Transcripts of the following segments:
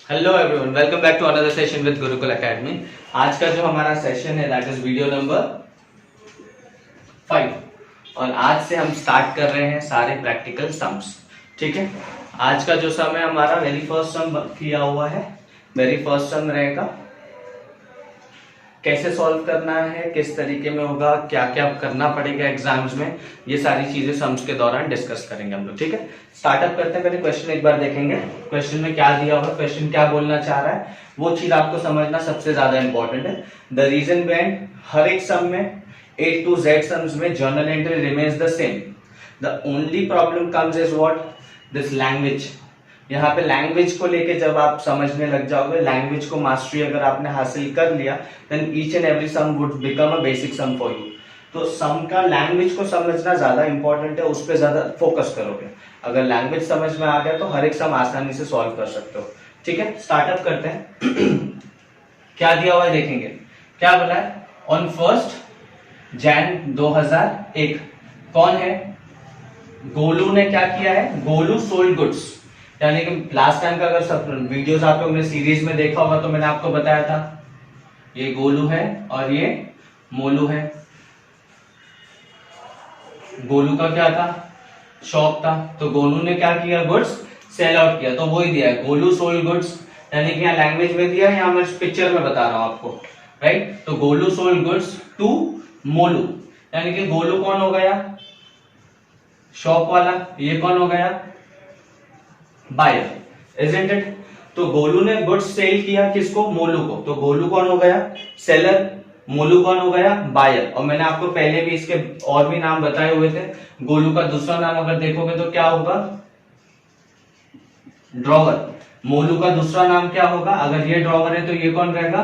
Hello everyone, welcome back to another session with Gurukul Academy. आज का जो हमारा सेशन है दैट इज वीडियो नंबर 5 और आज से हम स्टार्ट कर रहे हैं सारे प्रैक्टिकल सम्स। ठीक है, आज का जो सम है हमारा वेरी फर्स्ट सम किया हुआ है। वेरी फर्स्ट सम रहेगा कैसे सॉल्व करना है, किस तरीके में होगा, क्या क्या करना पड़ेगा एग्जाम्स में, ये सारी चीजें सम्स के दौरान डिस्कस करेंगे हम लोग। ठीक है, स्टार्टअप करते हैं। पहले क्वेश्चन एक बार देखेंगे, क्वेश्चन में क्या दिया हुआ, क्वेश्चन क्या बोलना चाह रहा है, वो चीज आपको समझना सबसे ज्यादा इंपॉर्टेंट है। द रीजन बिहाइंड हर एक सम में A to Z सम्स में journal entry remains the same. The only problem comes is what, this language. यहाँ पे लैंग्वेज को लेके जब आप समझने लग जाओगे, लैंग्वेज को मास्टरी अगर आपने हासिल कर लिया, then each and every sum would become a basic sum for you. तो सम का लैंग्वेज को समझना ज्यादा इंपॉर्टेंट है, उस पर ज्यादा फोकस करोगे। अगर लैंग्वेज समझ में आ गया तो हर एक सम आसानी से सॉल्व कर सकते हो। ठीक है, स्टार्टअप करते हैं। क्या दिया हुआ है देखेंगे, क्या बोला है, ऑन 1 जनवरी 2001 कौन है, गोलू ने क्या किया है, गोलू सोल्ड गुड्स। यानी कि लास्ट टाइम का अगर सब वीडियोस आप लोगों ने सीरीज में देखा होगा तो मैंने आपको बताया था ये गोलू है और ये मोलू है। गोलू का क्या था, शॉप था, तो गोलू ने क्या किया, गुड्स सेल आउट किया, तो वो ही दिया है गोलू सोल्ड गुड्स। यानी कि यहाँ लैंग्वेज में दिया है, यहाँ मैं पिक्चर में बता रहा हूं आपको, राइट। तो Golu sold goods to Molu, यानी कि गोलू कौन हो गया, शॉप वाला, ये कौन हो गया, बायर, इजंट इट। तो गोलू ने गुड्स सेल किया किसको, मोलू को, तो गोलू कौन हो गया, सेलर, मोलू कौन हो गया, बायर। और मैंने आपको पहले भी इसके और भी नाम बताए हुए थे। गोलू का दूसरा नाम अगर देखोगे तो क्या होगा, ड्रॉवर। मोलू का दूसरा नाम क्या होगा, अगर ये ड्रॉवर है तो ये कौन रहेगा,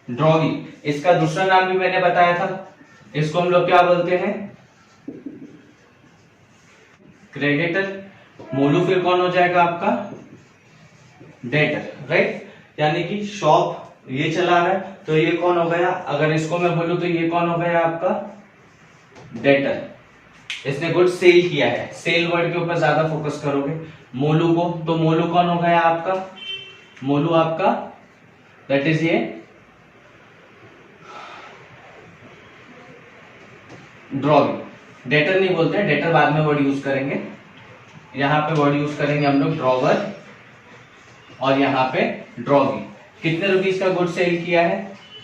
ड्रॉवी। इसका दूसरा नाम भी मैंने बताया था, इसको हम लोग क्या बोलते हैं, क्रेडिटर। मोलू फिर कौन हो जाएगा आपका, डेटर, राइट। यानी कि शॉप ये चला रहा है तो ये कौन हो गया, अगर इसको मैं बोलूं तो ये कौन हो गया आपका, डेटर। इसने गुड सेल किया है, सेल वर्ड के ऊपर ज्यादा फोकस करोगे। मोलू को, तो मोलू कौन हो गया आपका, मोलू आपका दैट इज ये ड्रॉवी। डेटर नहीं बोलते हैं, डेटर बाद में वर्ड यूज करेंगे। यहां पे वर्ड यूज करेंगे हम लोग ड्रॉवर और यहाँ पे ड्रॉवी। कितने रुपीस का गुड सेल किया है,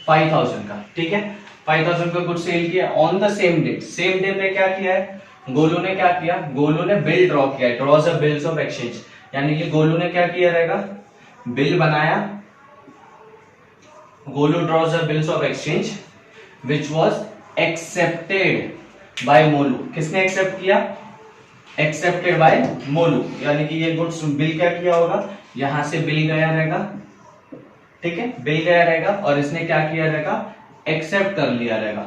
5000 का। ठीक है, 5000 का गुड सेल किया on the same day. Same day पे क्या किया है, गोलू ने क्या किया, गोलू ने बिल ड्रॉ किया, draws a bills of exchange. यानी कि गोलू ने क्या किया रहेगा, बिल बनाया, Golu draws a bills of exchange which was accepted by Molu. किसने एक्सेप्ट किया, एक्सेप्टेड बाय मोलू। यानी कि ये गुड्स बिल क्या किया होगा, यहां से बिल गया रहेगा, ठीक है, बिल गया रहेगा और इसने क्या किया रहेगा, एक्सेप्ट कर लिया रहेगा,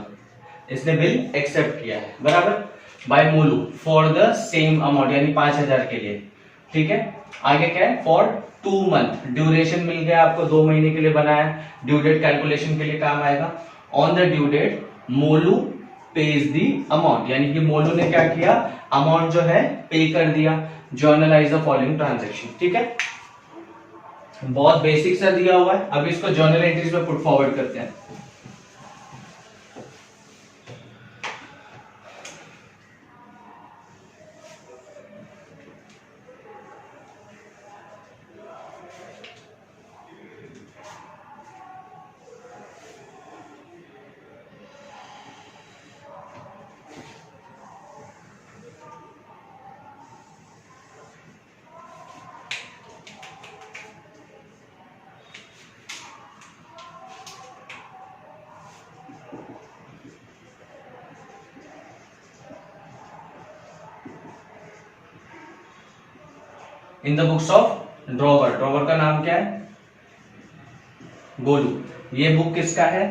इसने बिल एक्सेप्ट किया है, बराबर, by Molu for the same amount, यानी 5000 के लिए। ठीक है, आगे क्या है, फॉर 2 मंथ, ड्यूरेशन मिल गया आपको, 2 महीने के लिए बनाया, ड्यू डेट कैलकुलेशन के लिए काम आएगा। On the due date Molu pays the amount, यानी कि मोलू ने क्या किया, अमाउंट जो है पे कर दिया। Generalized the following transaction. ठीक है, बहुत बेसिक सा दिया हुआ है। अब इसको जर्नल एंट्रीज में पुट फॉरवर्ड करते हैं। In the books of drawer, drawer का नाम क्या है, गोलू। ये बुक किसका है,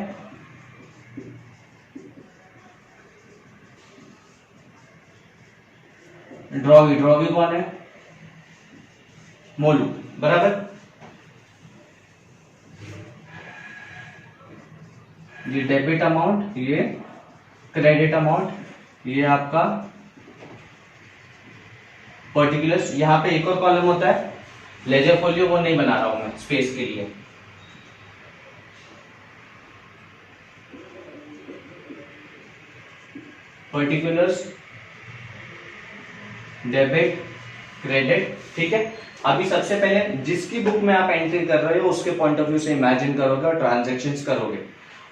ड्रॉवी। ड्रॉवी कौन है, मोलू, बराबर। ये डेबिट अमाउंट, ये क्रेडिट अमाउंट, ये आपका पर्टिकुलर्स। यहाँ पे एक और कॉलम होता है लेजर फोलियो वो नहीं बना रहा हूं मैं स्पेस के लिए। पर्टिकुलर्स, डेबिट, क्रेडिट, ठीक है। अभी सबसे पहले जिसकी बुक में आप एंट्री कर रहे हो उसके पॉइंट ऑफ व्यू से इमेजिन करोगे और ट्रांजैक्शंस करोगे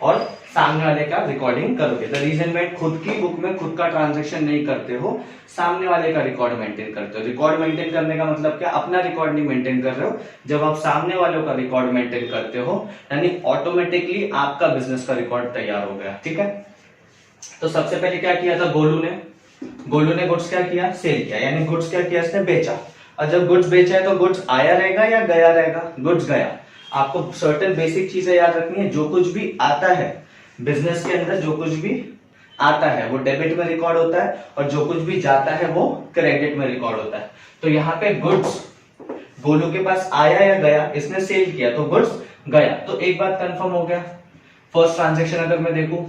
और सामने वाले का रिकॉर्डिंग करोगे। द रीजन में खुद की बुक में खुद का ट्रांजैक्शन नहीं करते हो, सामने वाले का रिकॉर्ड मेंटेन करते हो। रिकॉर्ड मेंटेन करने का मतलब क्या, अपना रिकॉर्ड नहीं मेंटेन कर रहे हो। जब आप सामने वालों का रिकॉर्ड मेंटेन करते हो यानी ऑटोमेटिकली आपका बिजनेस का रिकॉर्ड तैयार हो गया, ठीक है। तो सबसे पहले क्या किया था गोलू ने गुड्स क्या किया, सेल किया, यानी गुड्स क्या किया, इसने बेचा। और जब गुड्स बेचा है तो गुड्स आया रहेगा या गया रहेगा, गुड्स गया। आपको सर्टेन बेसिक चीजें याद रखनी है। जो कुछ भी आता है बिजनेस के अंदर, जो कुछ भी आता है वो डेबिट में रिकॉर्ड होता है और जो कुछ भी जाता है वो क्रेडिट में रिकॉर्ड होता है। तो यहाँ पे गुड्स गोलू के पास आया या गया, इसने सेल किया तो गुड्स गया। तो एक बात कंफर्म हो गया। फर्स्ट ट्रांजेक्शन अगर मैं देखूं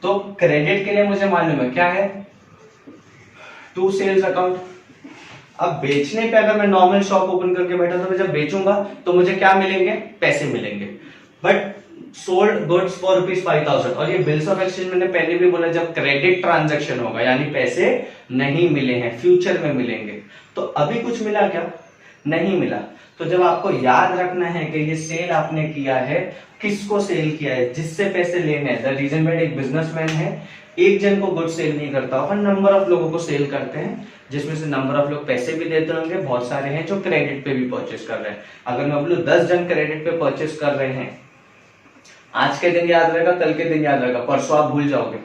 तो क्रेडिट के लिए मुझे मालूम है क्या है, टू सेल्स अकाउंट। अब बेचने पे अगर मैं नॉर्मल शॉप ओपन करके बैठा तो मैं जब बेचूंगा तो मुझे क्या मिलेंगे, पैसे मिलेंगे। बट सोल्ड गुड्स फॉर ₹5,000 और ये बिल्स ऑफ एक्सचेंज मैंने पहले भी बोला, जब क्रेडिट ट्रांजैक्शन होगा यानी पैसे नहीं मिले हैं, फ्यूचर में मिलेंगे। तो अभी कुछ मिला क्या, नहीं मिला। तो जब आपको याद रखना है कि ये सेल आपने किया है, किसको सेल किया है, जिससे पैसे लेने हैं। द रीजन में एक बिजनेसमैन है, एक जन को गुड सेल नहीं करता होगा, नंबर ऑफ लोगों को सेल करते हैं, जिसमें से नंबर ऑफ लोग पैसे भी देते होंगे। बहुत सारे हैं जो क्रेडिट पे भी परचेस कर रहे हैं। अगर मैं बोलूं 10 जन क्रेडिट पे परचेस कर रहे हैं, आज के दिन याद रहेगा, कल के दिन याद रहेगा, परसों आप भूल जाओगे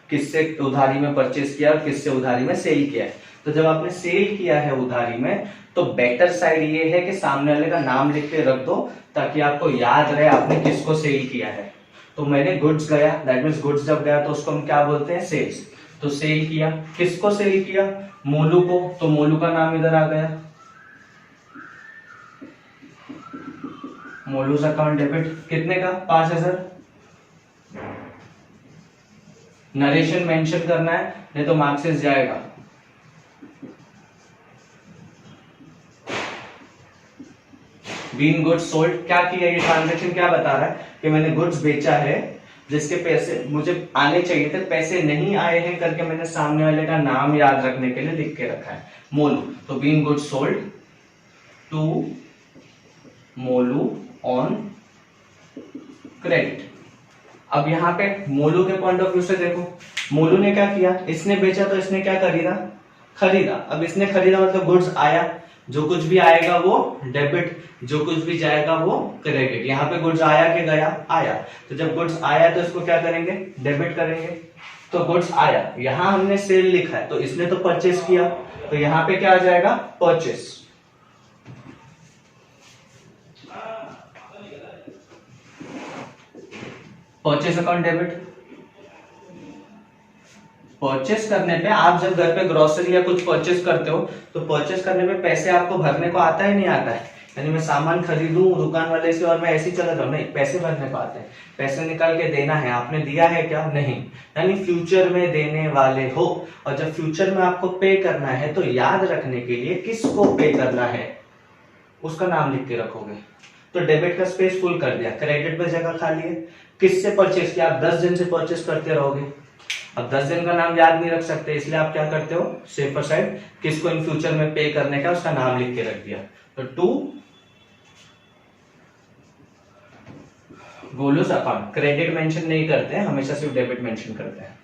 किससे उधारी में परचेस किया और किससे उधारी में सेल किया है। तो जब आपने सेल किया है उधारी में तो बेटर साइड ये है कि सामने वाले का नाम लिख के रख दो ताकि आपको याद रहे आपने किसको सेल किया है। तो मैंने गुड्स गया, दैट मीन्स गुड्स जब गया तो उसको हम क्या बोलते हैं, सेल्स। तो सेल किया, किसको सेल किया, मोलू को, तो मोलू का नाम इधर आ गया, मोलूज अकाउंट डेबिट, कितने का, 5,000। नरेशन मेंशन करना है नहीं तो मार्क्सेस जाएगा। बीन गुड्स सोल्ड, क्या किया, ये ट्रांजैक्शन क्या बता रहा है कि मैंने गुड्स बेचा है जिसके पैसे मुझे आने चाहिए थे, पैसे नहीं आए हैं करके मैंने सामने वाले का नाम याद रखने के लिए लिख के रखा है, मोलू। तो been goods sold to Molu on credit. अब यहाँ पे मोलू के पॉइंट ऑफ व्यू से देखो, मोलू ने क्या किया, इसने बेचा तो इसने क्या खरीदा। अब इसने खरीदा मतलब गुड्स आया, जो कुछ भी आएगा वो डेबिट, जो कुछ भी जाएगा वो क्रेडिट। यहाँ पे गुड्स आया कि गया, आया। तो जब गुड्स आया तो इसको क्या करेंगे, डेबिट करेंगे। तो गुड्स आया, यहाँ हमने सेल लिखा है तो इसने तो परचेस किया, तो यहाँ पे क्या आ जाएगा, purchase. Purchase account debit. Purchase करने पे आप जब घर पे ग्रोसरी या कुछ परचेस करते हो तो परचेस करने पे पैसे आपको भरने को आता है नहीं आता है, यानी मैं सामान खरीदूं दुकान वाले से और मैं ऐसे ही चला जाऊं, नहीं, पैसे भरने को आते हैं। पैसे निकाल के देना है, आपने दिया है क्या, नहीं, यानी फ्यूचर में देने वाले हो। और जब फ्यूचर में आपको पे करना है तो याद रखने के लिए किसको पे करना है उसका नाम लिख के रखोगे। तो डेबिट का स्पेस फुल कर दिया, क्रेडिट पे जगह खाली है। किससे परचेस किया, आप 10 जन से परचेस करते रहोगे। अब 10 जन का नाम याद नहीं रख सकते, इसलिए आप क्या करते हो, सेफर साइड, किसको इन फ्यूचर में पे करने का उसका नाम लिख के रख दिया। तो to Golu's account, credit mention नहीं करते हैं, हमेशा सिर्फ डेबिट मेंशन करते हैं।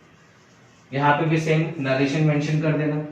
यहां पे भी सेम नरेशन मेंशन कर देना।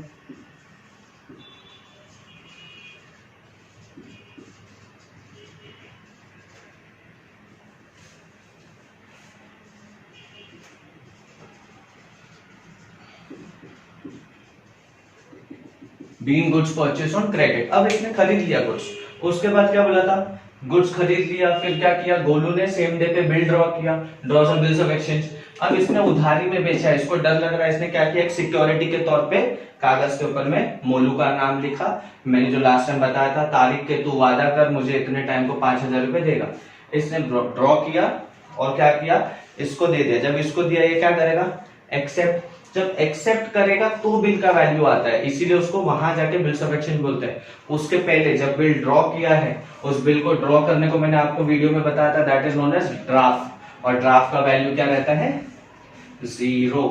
Being goods purchase on credit. अब इसने खरीद लिया गुड्स, उसके बाद क्या बोला था, गुड्स खरीद लिया, फिर क्या किया, गोलू ने सेम डे पे बिल ड्रॉ किया, draws on bills of exchange. अब इसने उधारी में बेचा है, इसको डर लग रहा है, इसने क्या किया, एक सिक्योरिटी के तौर पे कागज के ऊपर में मोलू का नाम लिखा। मैंने जो लास्ट टाइम बताया था, तारीख के तू वादा कर मुझे इतने टाइम को 5,000 रुपए देगा। इसने ड्रॉ किया और क्या किया, इसको दे दिया। जब इसको दिया ये क्या करेगा, एक्सेप्ट, जब एक्सेप्ट करेगा तो बिल का वैल्यू आता है, इसीलिए उसको वहां जाके बिल्स ऑफ एक्सचेंज बोलते हैं। उसके पहले जब बिल ड्रॉ किया है, उस बिल को ड्रॉ करने को मैंने आपको वीडियो में बताया था, that is known as draft. और ड्राफ्ट का वैल्यू क्या रहता है? 0।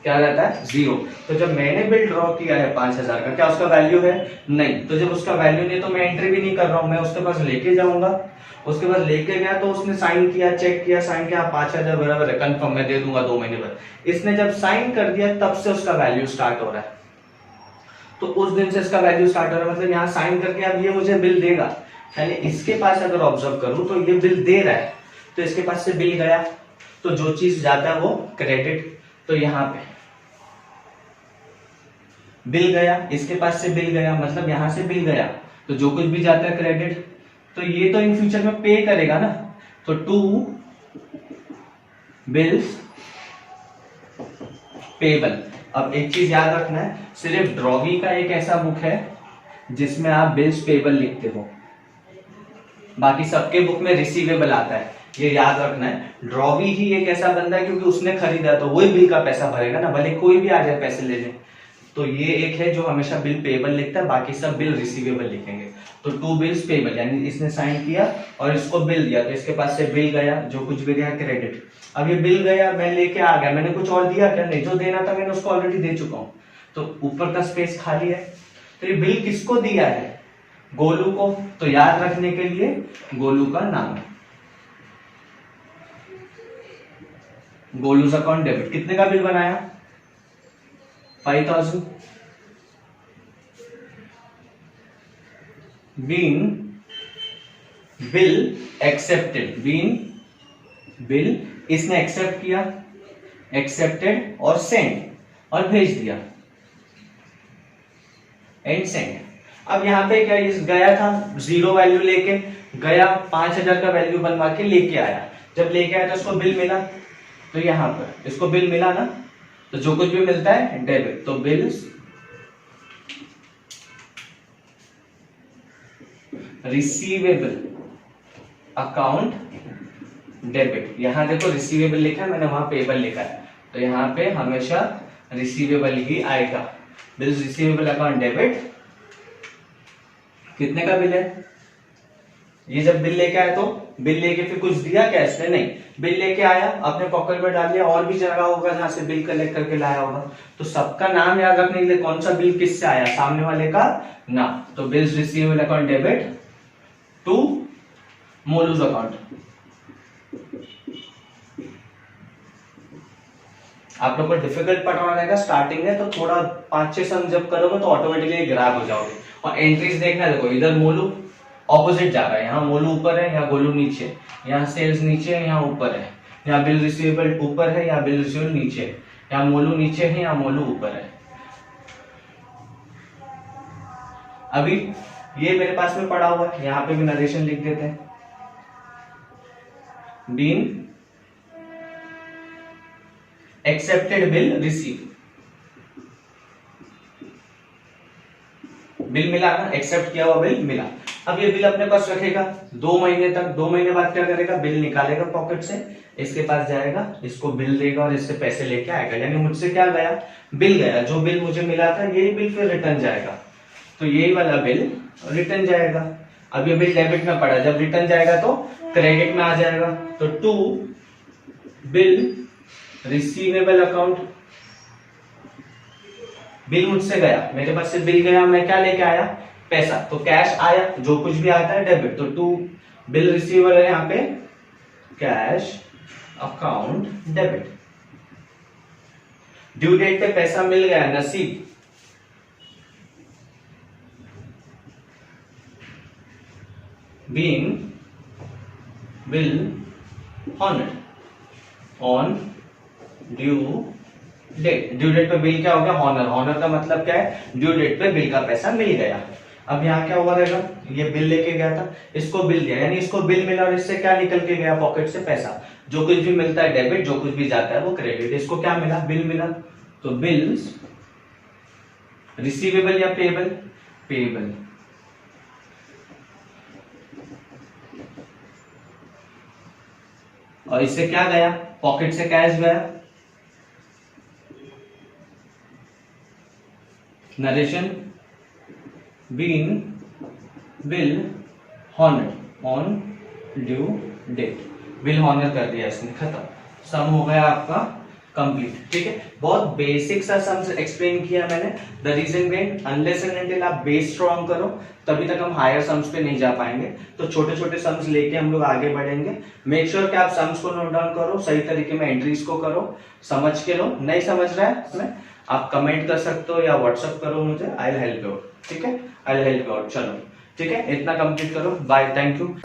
क्या रहता है? 0। तो जब मैंने बिल ड्रॉ किया है 5000 का, क्या उसका वैल्यू है? नहीं। तो जब उसका वैल्यू नहीं तो मैं एंट्री भी नहीं कर रहा हूं, मैं उसके पास लेके जाऊंगा। उसके बाद लेके गया तो उसने साइन किया, चेक किया, साइन किया, 5000 बराबर है, कंफर्म मैं दे दूंगा 2 महीने बाद। इसने जब साइन कर दिया तब से उसका वैल्यू स्टार्ट हो रहा है। तो उस दिन से इसका वैल्यू स्टार्ट हो रहा है, मतलब यहाँ साइन करके अब ये मुझे बिल देगा। यानी इसके पास अगर ऑब्जर्व करूं तो ये बिल दे रहा है, तो इसके पास से बिल गया, तो जो चीज जाता है वो क्रेडिट। तो यहाँ पे बिल गया, इसके पास से बिल गया, मतलब यहां से बिल गया, तो जो कुछ भी जाता है क्रेडिट। तो ये तो इन फ्यूचर में पे करेगा ना, तो टू बिल्स पेबल। अब एक चीज याद रखना है, सिर्फ ड्रॉवी का एक ऐसा बुक है जिसमें आप बिल्स पेबल लिखते हो, बाकी सबके बुक में रिसीवेबल आता है, ये याद रखना है। ड्रॉवी ही एक ऐसा बंदा है क्योंकि उसने खरीदा तो वही बिल का पैसा भरेगा ना, भले कोई भी आ जाए पैसे लेने। तो ये एक है जो हमेशा बिल पेबल लिखता है, बाकी सब बिल रिसीवेबल लिखेंगे। तो टू बिल्स पेबल, यानी इसने साइन किया और इसको बिल दिया, तो इसके पास से बिल गया, जो कुछ भी गया क्रेडिट। अब ये बिल गया, मैं लेके आ गया, मैंने कुछ और दिया क्या? नहीं, जो देना था मैंने उसको ऑलरेडी दे चुका हूं, तो ऊपर का स्पेस खाली है। तो ये बिल किसको दिया है? गोलू को। तो याद रखने के लिए गोलू का नाम है, गोलूज अकाउंट डेबिट। कितने का बिल बनाया? 5000। Been bill accepted, been bill इसने एक्सेप्ट किया, एक्सेप्टेड और सेंड, और भेज दिया, एंड सेंड। अब यहां पे क्या, इस गया था 0 वैल्यू लेके गया, 5000 का वैल्यू बनवा के लेके आया। जब लेके आया तो इसको बिल मिला, तो यहां पर इसको बिल मिला ना, तो जो कुछ भी मिलता है डेबिट, तो बिल्स रिसीवेबल अकाउंट डेबिट। यहां देखो रिसीवेबल लिखा है, मैंने वहां पेबल लिखा है, तो यहां पे हमेशा रिसीवेबल ही आएगा। Bills receivable account debit. कितने का बिल है? ये जब बिल लेके आया तो बिल लेके फिर कुछ दिया कैश में? नहीं, बिल लेके आया, अपने पॉकेट में डाल लिया, और भी जगह होगा जहां से बिल कलेक्ट करके लाया होगा, तो सबका नाम याद रखने के लिए कौन सा बिल किससे आया, सामने वाले का नाम। तो bills receivable account debit to मोलूज अकाउंट। आप लोग को डिफिकल्ट पढ़ रहा रहेगा, स्टार्टिंग है तो थोड़ा 5-6 सम जब करोगे तो ऑटोमेटिकली ग्रैब हो जाओगे। और एंट्रीज देखना, देखो इधर मोलू ऑपोजिट जा रहा है, यहाँ मोलू ऊपर है, यहाँ गोलू नीचे, यहाँ सेल्स नीचे है, यहाँ ऊपर है, यहाँ बिल रिसीवेबल ऊपर है, यहाँ बिल रिसीवेबल नीचे है, यहाँ मोलू नीचे है, यहाँ मोलू ऊपर है। अभी ये मेरे पास में पड़ा हुआ है, यहाँ पे भी नरेशन लिख देते हैं। Been accepted bill receive, bill मिला ना, एक्सेप्ट किया हुआ बिल मिला। अब ये बिल अपने पास रखेगा 2 महीने तक। 2 महीने बाद क्या करेगा? बिल निकालेगा पॉकेट से, इसके पास जाएगा, इसको बिल देगा और इससे पैसे लेके आएगा। यानी मुझसे क्या गया? बिल गया, जो बिल मुझे मिला था यही बिल फिर रिटर्न जाएगा, तो यही वाला बिल रिटर्न जाएगा। अब ये बिल डेबिट में पड़ा, जब रिटर्न जाएगा तो क्रेडिट में आ जाएगा। तो to bill receivable account, bill मुझसे गया, मेरे पास से बिल गया, मैं क्या लेके आया? पैसा, तो कैश आया, जो कुछ भी आता है डेबिट, तो टू बिल रिसीवेबल है यहाँ पे cash account debit. Due date पे पैसा मिल गया, नसीब, being bill honoured on due date. Due date पे बिल क्या हो गया? ऑनर। ऑनर का मतलब क्या है? ड्यू डेट पे बिल का पैसा मिल गया। अब यहाँ क्या हुआ रहेगा? ये बिल लेके गया था, इसको बिल दिया, यानी इसको बिल मिला और इससे क्या निकल के गया पॉकेट से? पैसा। जो कुछ भी मिलता है डेबिट, जो कुछ भी जाता है वो क्रेडिट। इसको क्या मिला? बिल मिला, तो बिल्स रिसीवेबल या पेबल? पेबल। और इससे क्या गया? पॉकेट से कैश गया, narration been bill honour on due date, bill honour कर दिया इसने, खत्म, सम हो गया आपका कंप्लीट। ठीक है, बहुत बेसिक सा सम्स एक्सप्लेन किया मैंने। The reason behind, unless and until आप बेस स्ट्रॉन्ग करो तभी तक हम हायर सम्स पे नहीं जा पाएंगे। तो छोटे छोटे सम्स लेके हम लोग आगे बढ़ेंगे। मेक श्योर कि आप सम्स को नोट डाउन करो, सही तरीके में एंट्रीज को करो, समझ के लो। नहीं समझ रहा है इसमें आप कमेंट कर सकते हो या व्हाट्सअप करो मुझे, I will help you out. ठीक है, I will help you out. चलो ठीक है, इतना कंप्लीट करो। Bye, thank you.